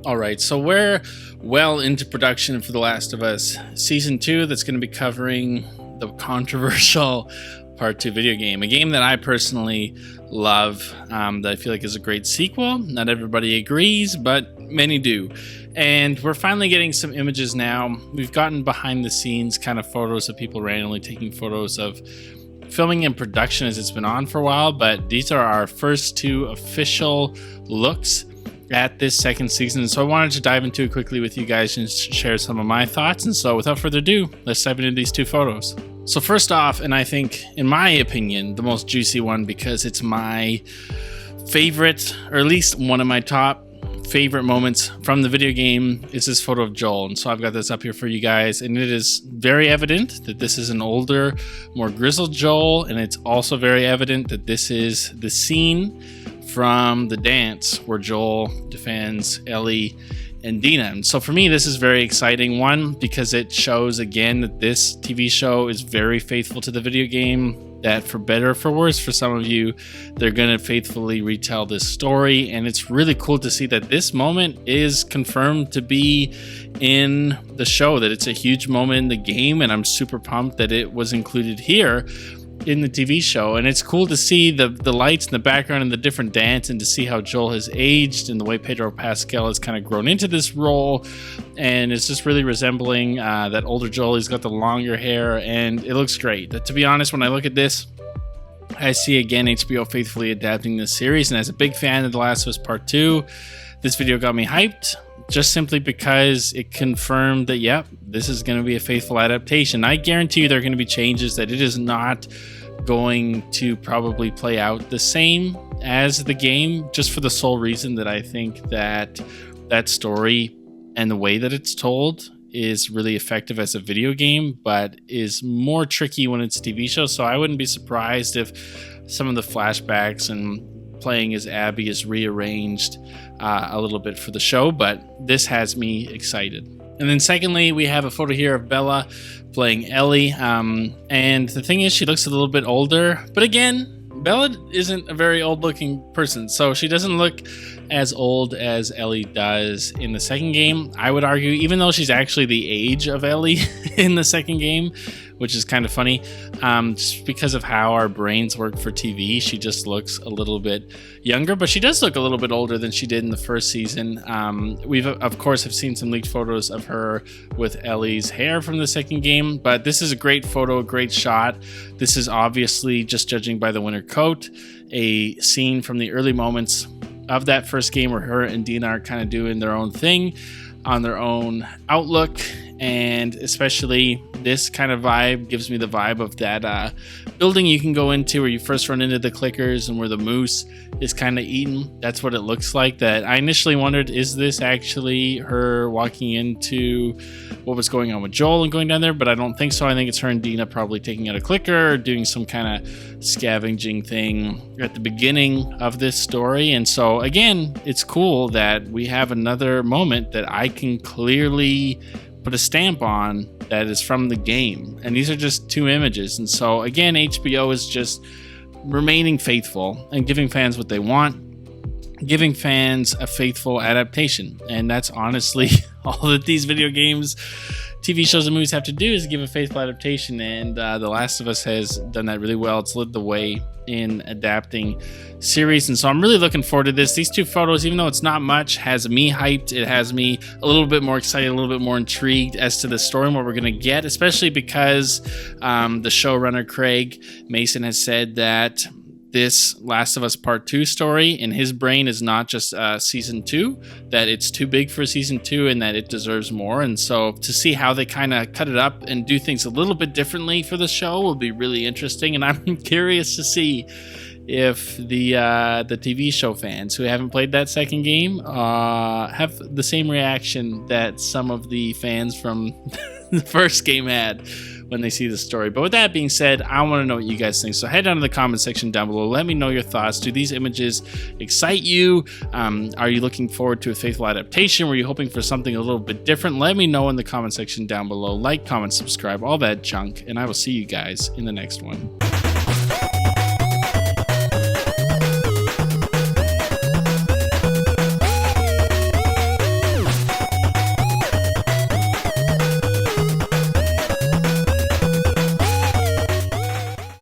All right, so we're well into production for The Last of Us Season 2 that's going to be covering the controversial Part 2 video game. A game that I personally love, that I feel like is a great sequel. Not everybody agrees, but many do. And we're finally getting some images now. We've gotten behind the scenes kind of photos of people randomly taking photos of filming in production as it's been on for a while, but these are our first two official looks at this second season. So I wanted to dive into it quickly with you guys and share some of my thoughts. And so without further ado, let's dive into these two photos. So first off, and I think in my opinion, the most juicy one, because it's my favorite, or at least one of my top favorite moments from the video game, is this photo of Joel. And so I've got this up here for you guys, and it is very evident that this is an older, more grizzled Joel, and it's also very evident that this is the scene from the dance where Joel defends Ellie and Dina. And so for me, this is very exciting. One, because it shows again that this TV show is very faithful to the video game, that for better or for worse for some of you, they're going to faithfully retell this story. And it's really cool to see that this moment is confirmed to be in the show, that it's a huge moment in the game, and I'm super pumped that it was included here in the TV show. And it's cool to see the lights in the background and the different dance, and to see how Joel has aged and the way Pedro Pascal has kind of grown into this role. And it's just really resembling that older Joel. He's got the longer hair and it looks great. To be honest, when I look at this, I see again HBO faithfully adapting this series. And as a big fan of The Last of Us Part 2, this video got me hyped, just simply because it confirmed that, yep, this is going to be a faithful adaptation. I guarantee you there are going to be changes, that it is not going to probably play out the same as the game, just for the sole reason that I think that that story and the way that it's told is really effective as a video game, but is more tricky when it's a TV show. So I wouldn't be surprised if some of the flashbacks and playing as Abby is rearranged a little bit for the show, but this has me excited. And then secondly, we have a photo here of Bella playing Ellie, and the thing is, she looks a little bit older, but again, Bella isn't a very old looking person, so she doesn't look as old as Ellie does in the second game. I would argue, even though she's actually the age of Ellie in the second game, which is kind of funny, just because of how our brains work for TV, she just looks a little bit younger, but she does look a little bit older than she did in the first season. We've, of course, have seen some leaked photos of her with Ellie's hair from the second game, but this is a great photo, a great shot. This is obviously, just judging by the winter coat, a scene from the early moments of that first game where her and Dina are kind of doing their own thing on their own outlook. And especially this kind of vibe gives me the vibe of that building you can go into where you first run into the clickers and where the moose is kind of eaten. That's what it looks like. That I initially wondered, is this actually her walking into what was going on with Joel and going down there? But I don't think so. I think it's her and Dina probably taking out a clicker or doing some kind of scavenging thing at the beginning of this story. And so again, it's cool that we have another moment that I can clearly put a stamp on that is from the game, and these are just two images. And so again, HBO is just remaining faithful and giving fans what they want, giving fans a faithful adaptation. And that's honestly all that these video games, TV shows, and movies have to do, is give a faithful adaptation. And The Last of Us has done that really well. It's led the way in adapting series, and so I'm really looking forward to this. These two photos, even though it's not much, has me hyped. It has me a little bit more excited, a little bit more intrigued as to the story and what we're going to get, especially because the showrunner Craig Mason has said that this Last of Us Part 2 story in his brain is not just season 2, that it's too big for season 2 and that it deserves more. And so to see how they kind of cut it up and do things a little bit differently for the show will be really interesting. And I'm curious to see if the TV show fans who haven't played that second game have the same reaction that some of the fans from the first game had when they see the story. But with that being said, I want to know what you guys think. So head down to the comment section down below. Let me know your thoughts. Do these images excite you? Are you looking forward to a faithful adaptation? Were you hoping for something a little bit different? Let me know in the comment section down below. Like, comment, subscribe, all that junk. And I will see you guys in the next one.